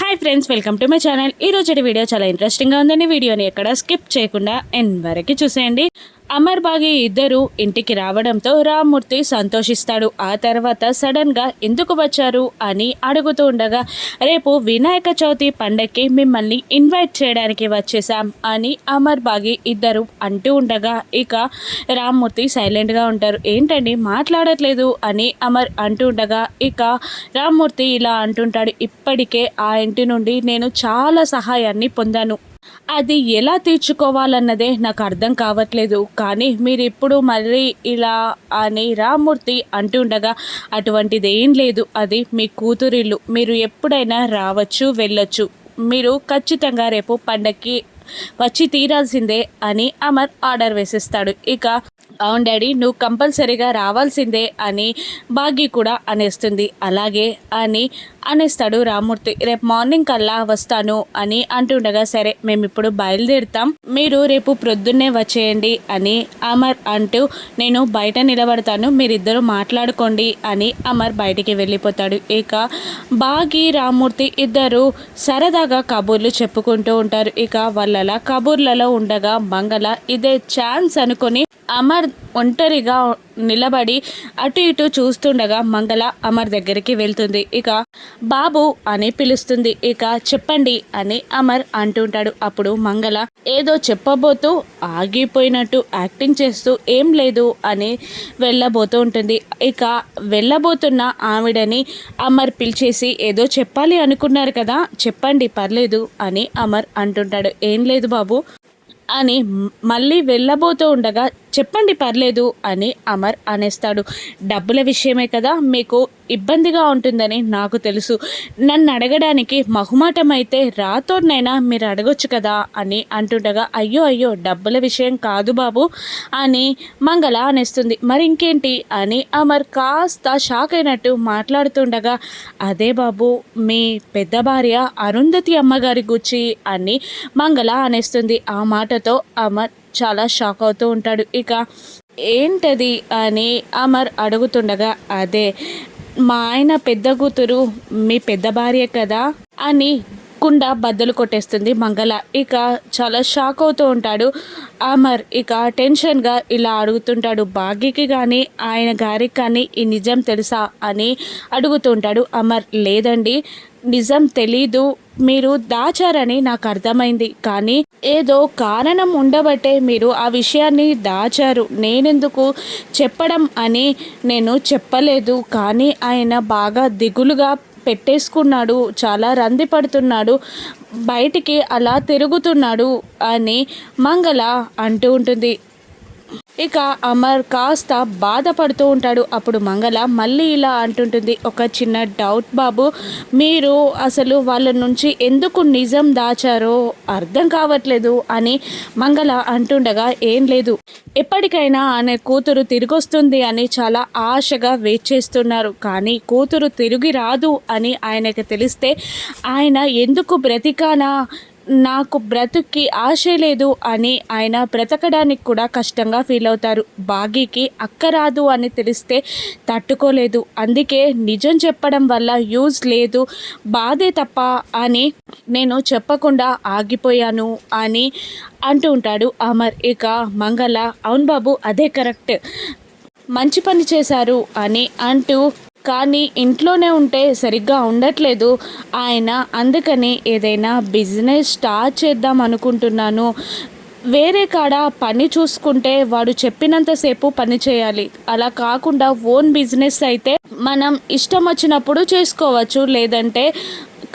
Hi friends, welcome to my channel. ఈ రోజు video చాలా ఇంట్రెస్టింగ్గా ఉందని వీడియోని ఎక్కడ స్కిప్ చేయకుండా ఎండ్ వరకు చూసేయండి. అమర్ బాగి ఇద్దరు ఇంటికి రావడంతో రామ్మూర్తి సంతోషిస్తాడు. ఆ తర్వాత సడన్గా ఎందుకు వచ్చారు అని అడుగుతూ ఉండగా, రేపు వినాయక చవితి పండగకి మిమ్మల్ని ఇన్వైట్ చేయడానికి వచ్చేసాం అని అమర్ బాగి ఇద్దరు అంటూ ఉండగా, ఇక రామ్మూర్తి సైలెంట్గా ఉంటారు. ఏంటండి మాట్లాడట్లేదు అని అమర్ అంటూ ఉండగా, ఇక రామ్మూర్తి ఇలా అంటుంటాడు, ఇప్పటికే ఆ ఇంటి నుండి నేను చాలా సహాయాన్ని పొందాను. అది ఎలా తీర్చుకోవాలన్నదే నాకు అర్థం కావట్లేదు. కానీ మీరు ఇప్పుడు మళ్ళీ ఇలా అని రామ్మూర్తి అంటుండగా, అటువంటిది ఏం లేదు. అది మీ కూతురిల్లు. మీరు ఎప్పుడైనా రావచ్చు, వెళ్ళొచ్చు. మీరు ఖచ్చితంగా రేపు పండక్కి వచ్చి తీరాల్సిందే అని అమర్ ఆర్డర్ వేసేస్తాడు. ఇక అవును డాడీ, నువ్వు కంపల్సరీగా రావాల్సిందే అని భాగ్య కూడా అనేస్తుంది. అలాగే అని అనేస్తాడు రామ్మూర్తి. రేపు మార్నింగ్ కల్లా వస్తాను అని అంటుండగా, సరే మేము ఇప్పుడు బయలుదేరుతాం, మీరు రేపు ప్రొద్దున్నే వచ్చేయండి అని అమర్ అంటూ, నేను బయట నిలబడతాను, మీరిద్దరూ మాట్లాడుకోండి అని అమర్ బయటికి వెళ్ళిపోతాడు. ఇక భాగ్య రామ్మూర్తి ఇద్దరు సరదాగా కబుర్లు చెప్పుకుంటూ ఉంటారు. ఇక వాళ్ళ కబుర్లలో ఉండగా మంగళ ఇదే ఛాన్స్ అనుకొని అమర్ ఒంటరిగా నిలబడి అటు ఇటు చూస్తుండగా మంగళ అమర్ దగ్గరికి వెళ్తుంది. ఇక బాబు అని పిలుస్తుంది. ఇక చెప్పండి అని అమర్ అంటుంటాడు. అప్పుడు మంగళ ఏదో చెప్పబోతూ ఆగిపోయినట్టు యాక్టింగ్ చేస్తూ ఏం లేదు అని వెళ్ళబోతూ ఉంటుంది. ఇక వెళ్ళబోతున్న ఆవిడని అమర్ పిలిచేసి, ఏదో చెప్పాలి అనుకున్నారు కదా, చెప్పండి పర్లేదు అని అమర్ అంటుంటాడు. ఏం లేదు బాబు అని మళ్ళీ వెళ్ళబోతూ ఉండగా, చెప్పండి పర్లేదు అని అమర్ అనేస్తాడు. డబ్బుల విషయమే కదా, మీకు ఇబ్బందిగా ఉంటుందని నాకు తెలుసు. నన్ను అడగడానికి మొహమాటం అయితే రాతోనైనా మీరు అడగొచ్చు కదా అని అంటుండగా, అయ్యో అయ్యో డబ్బుల విషయం కాదు బాబు అని మంగళ అనేస్తుంది. మరి ఇంకేంటి అని అమర్ కాస్త షాక్ అయినట్టు మాట్లాడుతుండగా, అదే బాబు మీ పెద్ద భార్య అరుంధతి అమ్మగారి గురించి అని మంగళ అనేస్తుంది. ఆ మాటతో అమర్ చాలా షాక్ అవుతూ ఉంటాడు. ఇక ఏంటది అని అమర్ అడుగుతుండగా, అదే మా ఆయన పెద్ద కూతురు మీ పెద్ద భార్య కదా అని కుండ బద్దలు కొట్టేస్తుంది మంగళ. ఇక చాలా షాక్ అవుతూ ఉంటాడు అమర్. ఇక టెన్షన్గా ఇలా అడుగుతుంటాడు, భాగ్యకి కానీ ఆయన గారికి కానీ ఈ నిజం తెలుసా అని అడుగుతుంటాడు అమర్. లేదండి, నిజం తెలీదు, మీరు దాచారని నాకు అర్థమైంది, కానీ ఏదో కారణం ఉండబట్టే మీరు ఆ విషయాన్ని దాచారు. నేనెందుకు చెప్పడం అని నేను చెప్పలేదు, కానీ ఆయన బాగా దిగులుగా పెట్టేసుకున్నాడు, చాలా రంది పడుతున్నాడు, బయటికి అలా తిరుగుతున్నాడు అని మంగళ అంటూ ఉంటుంది. ఇక అమర్ కాస్త బాధపడుతూ ఉంటాడు. అప్పుడు మంగళ మళ్ళీ ఇలా అంటుంటుంది, ఒక చిన్న డౌట్ బాబు, మీరు అసలు వాళ్ళ నుంచి ఎందుకు నిజం దాచారో అర్థం కావట్లేదు అని మంగళ అంటుండగా, ఏం లేదు, ఎప్పటికైనా ఆయన కూతురు తిరిగొస్తుంది అని చాలా ఆశగా వెయిట్ చేస్తున్నారు. కానీ కూతురు తిరిగి రాదు అని ఆయనకు తెలిస్తే ఆయన ఎందుకు బ్రతికానా, నాకు బ్రతుక్కి ఆశ లేదు అని ఆయన బ్రతకడానికి కూడా కష్టంగా ఫీల్ అవుతారు. భాగ్యకి అక్క రాదు అని తెలిస్తే తట్టుకోలేదు. అందుకే నిజం చెప్పడం వల్ల యూజ్ లేదు, బాధే తప్ప అని నేను చెప్పకుండా ఆగిపోయాను అని అంటూ ఉంటాడు అమర్. ఇక మంగళ, అవును బాబు అదే కరెక్ట్, మంచి పని చేశారు అని అంటూ, కానీ ఇంట్లోనే ఉంటే సరిగ్గా ఉండట్లేదు ఆయన, అందుకని ఏదైనా బిజినెస్ స్టార్ట్ చేద్దాం అనుకుంటున్నాను. వేరే కాడ పని చూసుకుంటే వాడు చెప్పినంతసేపు పని చేయాలి, అలా కాకుండా ఓన్ బిజినెస్ అయితే మనం ఇష్టం వచ్చినప్పుడు చేసుకోవచ్చు, లేదంటే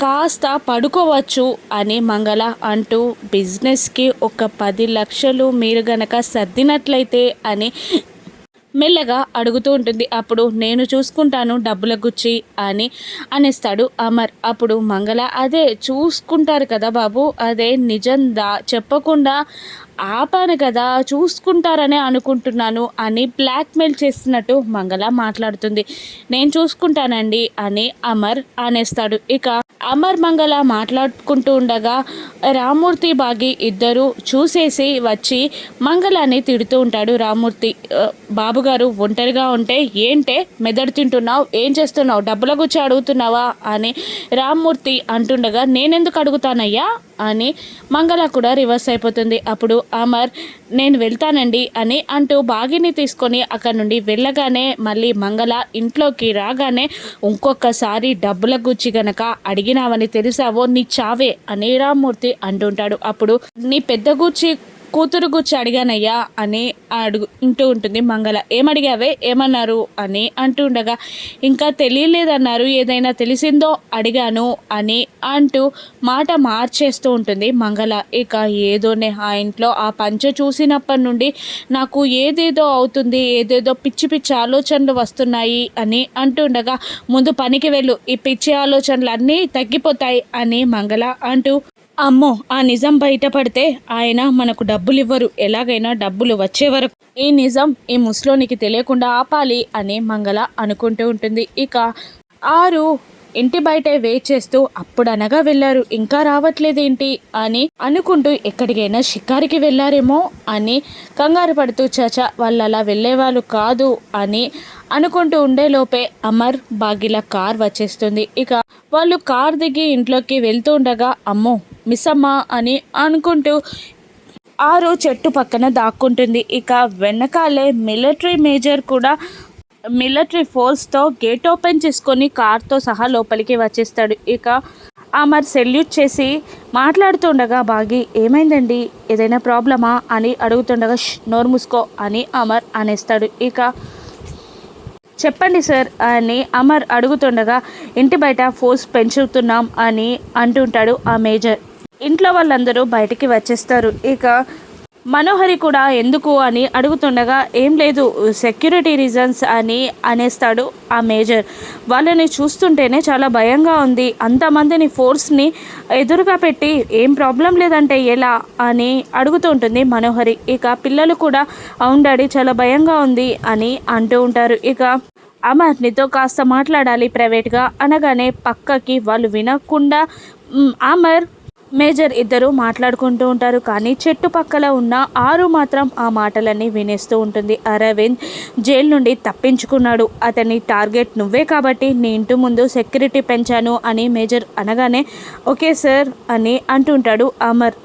కాస్త పడుకోవచ్చు అని మంగళ అంటూ, బిజినెస్కి ఒక 10 లక్షలు మీరు గనక సర్దినట్లయితే అని మెల్లగా అడుగుతూ ఉంటుంది. అప్పుడు నేను చూసుకుంటాను డబ్బుల గుచ్చి అని అనేస్తాడు అమర్. అప్పుడు మంగళ, అదే చూసుకుంటారు కదా బాబు, అదే నిజం చెప్పకుండా ఆపాను కదా, చూసుకుంటారనే అనుకుంటున్నాను అని బ్లాక్మెయిల్ చేస్తున్నట్టు మంగళ మాట్లాడుతుంది. నేను చూసుకుంటానండి అని అమర్ అనేస్తాడు. ఇక అమర్ మంగళ మాట్లాడుకుంటూ ఉండగా రామ్మూర్తి బాగి ఇద్దరు చూసేసి వచ్చి మంగళని తిడుతూ ఉంటాడు. రామ్మూర్తి, బాబుగారు ఒంటరిగా ఉంటే ఏంటే మెదడు తింటున్నావు, ఏం చేస్తున్నావు, డబ్బుల గురించి అడుగుతున్నావా అని రామ్మూర్తి అంటుండగా నేనెందుకు అడుగుతానయ్యా అని మంగళ కూడా రివర్స్ అయిపోతుంది. అప్పుడు అమర్ నేను వెళ్తానండి అని అంటూ బాగిని తీసుకొని అక్కడి నుండి వెళ్ళగానే మళ్ళీ మంగళ ఇంట్లోకి రాగానే ఇంకొకసారి డబ్బుల గురించి గనక అడిగినావని తెలిసావో నీ చావే అని రామ్మూర్తి అంటుంటాడు. అప్పుడు నీ పెద్ద గుచ్చి కూతురు గుచ్చి అడిగానయ్యా అని అంటూ ఉంటుంది మంగళ. ఏమడిగావే, ఏమన్నారు అని అంటుండగా ఇంకా తెలియలేదన్నారు, ఏదైనా తెలిసిందో అడిగాను అని అంటూ మాట మార్చేస్తూ ఉంటుంది మంగళ. ఇక ఏదోనే ఆ ఇంట్లో ఆ పంచ చూసినప్పటి నుండి నాకు ఏదేదో అవుతుంది, ఏదేదో పిచ్చి పిచ్చి ఆలోచనలు వస్తున్నాయి అని అంటుండగా ముందు పనికి వెళ్ళు, ఈ పిచ్చి ఆలోచనలు అన్నీ తగ్గిపోతాయి అని మంగళ అంటూ అమ్మో ఆ నిజం బయటపడితే ఆయన మనకు డబ్బులు ఇవ్వరు, ఎలాగైనా డబ్బులు వచ్చే వరకు ఈ నిజం ఈ ముసలోనికి తెలియకుండా ఆపాలి అని మంగళ అనుకుంటూ ఉంటుంది. ఇక ఆరు ఇంటి బయట వెయిట్ చేస్తూ అప్పుడనగా వెళ్ళారు, ఇంకా రావట్లేదేంటి అని అనుకుంటూ ఎక్కడికైనా షికారికి వెళ్ళారేమో అని కంగారు పడుతూ చాచా వాళ్ళు అలా వెళ్ళేవాళ్ళు కాదు అని అనుకుంటూ ఉండేలోపే అమర్ బాగిల కార్ వచ్చేస్తుంది. ఇక వాళ్ళు కార్ దిగి ఇంట్లోకి వెళ్తూ ఉండగా అమ్మో మిస్ అమ్మా అని అనుకుంటూ ఆరు చెట్టు పక్కన దాక్కుంటుంది. ఇక వెనకాలే మిలిటరీ మేజర్ కూడా మిలిటరీ ఫోర్స్తో గేట్ ఓపెన్ చేసుకొని కార్తో సహా లోపలికి వచ్చేస్తాడు. ఇక అమర్ సెల్యూట్ చేసి మాట్లాడుతుండగా బాగి ఏమైందండి, ఏదైనా ప్రాబ్లమా అని అడుగుతుండగా నోరు మూసుకో అని అమర్ అనేస్తాడు. ఇక చెప్పండి సార్ అని అమర్ అడుగుతుండగా ఇంటి బయట ఫోర్స్ పెంచుతున్నాం అని అంటుంటాడు ఆ మేజర్. ఇంట్లో వాళ్ళందరూ బయటికి వచ్చేస్తారు. ఇక మనోహరి కూడా ఎందుకు అని అడుగుతుండగా ఏం లేదు సెక్యూరిటీ రీజన్స్ అని అనేస్తాడు ఆ మేజర్. వాళ్ళని చూస్తుంటేనే చాలా భయంగా ఉంది, అంతమందిని ఫోర్స్ని ఎదురుగా పెట్టి ఏం ప్రాబ్లం లేదంటే ఎలా అని అడుగుతూ ఉంటుంది మనోహరి. ఇక పిల్లలు కూడా అవును డాడీ చాలా భయంగా ఉంది అని అంటూ ఉంటారు. ఇక అమర్ నీతో కాస్త మాట్లాడాలి ప్రైవేట్గా అనగానే పక్కకి వాళ్ళు వినకుండా అమర్ మేజర్ ఇద్దరు మాట్లాడుకుంటూ ఉంటారు. కానీ చెట్టు పక్కల ఉన్న ఆరు మాత్రం ఆ మాటలన్నీ వినేస్తూ ఉంటుంది. అరవింద్ జైలు నుండి తప్పించుకున్నాడు, అతని టార్గెట్ నువ్వే కాబట్టి నీ ఇంటి ముందు సెక్యూరిటీ పెంచాను అని మేజర్ అనగానే ఓకే సార్ అని అంటుంటాడు అమర్.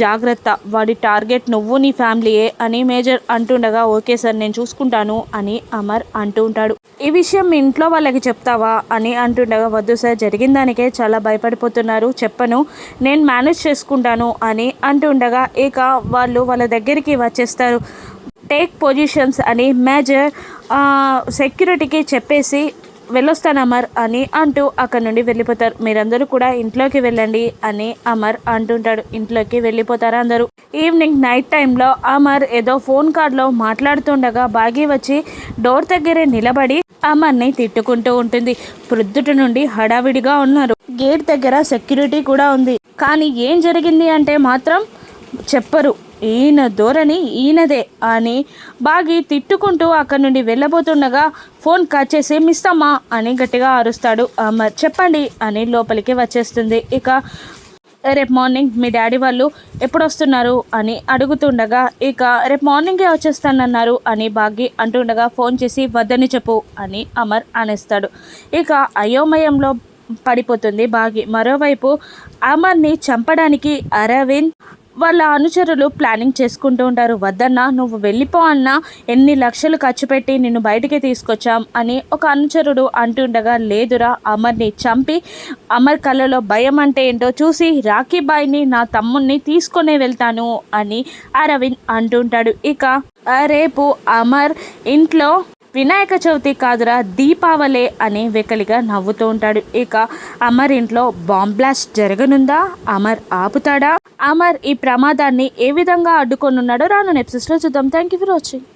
జాగ్రత్త, వాడి టార్గెట్ నువ్వు నీ ఫ్యామిలీయే అని మేజర్ అంటుండగా ఓకే సార్ నేను చూసుకుంటాను అని అమర్ అంటూ ఉంటాడు. ఈ విషయం మీ ఇంట్లో వాళ్ళకి చెప్తావా అని అంటుండగా వద్దు సార్, జరిగిన దానికే చాలా భయపడిపోతున్నారు, చెప్పను, నేను మేనేజ్ చేసుకుంటాను అని అంటుండగా ఇక వాళ్ళు వాళ్ళ దగ్గరికి వచ్చేస్తారు. టేక్ పొజిషన్స్ అని మేజర్ సెక్యూరిటీకి చెప్పేసి వెళ్ళొస్తాను అమర్ అని అంటూ అక్కడ నుండి వెళ్ళిపోతారు. మీరందరూ కూడా ఇంట్లోకి వెళ్ళండి అని అమర్ అంటుంటాడు. ఇంట్లోకి వెళ్ళిపోతారు అందరూ. ఈవినింగ్ నైట్ టైంలో అమర్ ఏదో ఫోన్ కాల్లో మాట్లాడుతుండగా బాగి వచ్చి డోర్ దగ్గరే నిలబడి అమర్ని తిట్టుకుంటూ ఉంటుంది. ప్రొద్దుట నుండి హడావిడిగా ఉన్నారు, గేట్ దగ్గర సెక్యూరిటీ కూడా ఉంది, కానీ ఏం జరిగింది అంటే మాత్రం చెప్పరు. ఈయన ధోరణి ఈయనదే అని బాగి తిట్టుకుంటూ అక్కడి నుండి వెళ్ళబోతుండగా ఫోన్ కట్ చేసి మిస్ అమ్మా అని గట్టిగా అరుస్తాడు అమర్. చెప్పండి అని లోపలికి వచ్చేస్తుంది. ఇక రేపు మార్నింగ్ మీ డాడీ వాళ్ళు ఎప్పుడు వస్తున్నారు అని అడుగుతుండగా ఇక రేపు మార్నింగే వచ్చేస్తానన్నారు అని బాగి అంటుండగా ఫోన్ చేసి వద్దని చెప్పు అని అమర్ అనేస్తాడు. ఇక అయోమయంలో పడిపోతుంది బాగి. మరోవైపు అమర్ని చంపడానికి అరవింద్ వాళ్ళ అనుచరులు ప్లానింగ్ చేసుకుంటూ ఉంటారు. వద్దన్నా నువ్వు వెళ్ళిపో అన్నా, ఎన్ని లక్షలు ఖర్చు పెట్టి నిన్ను బయటికి తీసుకొచ్చాం అని ఒక అనుచరుడు అంటుండగా లేదురా, అమర్ని చంపి అమర్ కళ్ళలో భయం అంటే ఏంటో చూసి రాఖీబాయిని నా తమ్ముణ్ణి తీసుకొనే వెళ్తాను అని అరవింద్ అంటుంటాడు. ఇక రేపు అమర్ ఇంట్లో వినాయక చవితి కాదురా దీపావళే అని వెకలిగా నవ్వుతూ ఉంటాడు. ఇక అమర్ ఇంట్లో బాంబ్ బ్లాస్ట్ జరగనుందా, అమర్ ఆపుతాడా, అమర్ ఈ ప్రమాదాన్ని ఏ విధంగా అడ్డుకొనున్నాడో రాను ఎపిసోడ్స్లో చూద్దాం. Thank you for watching.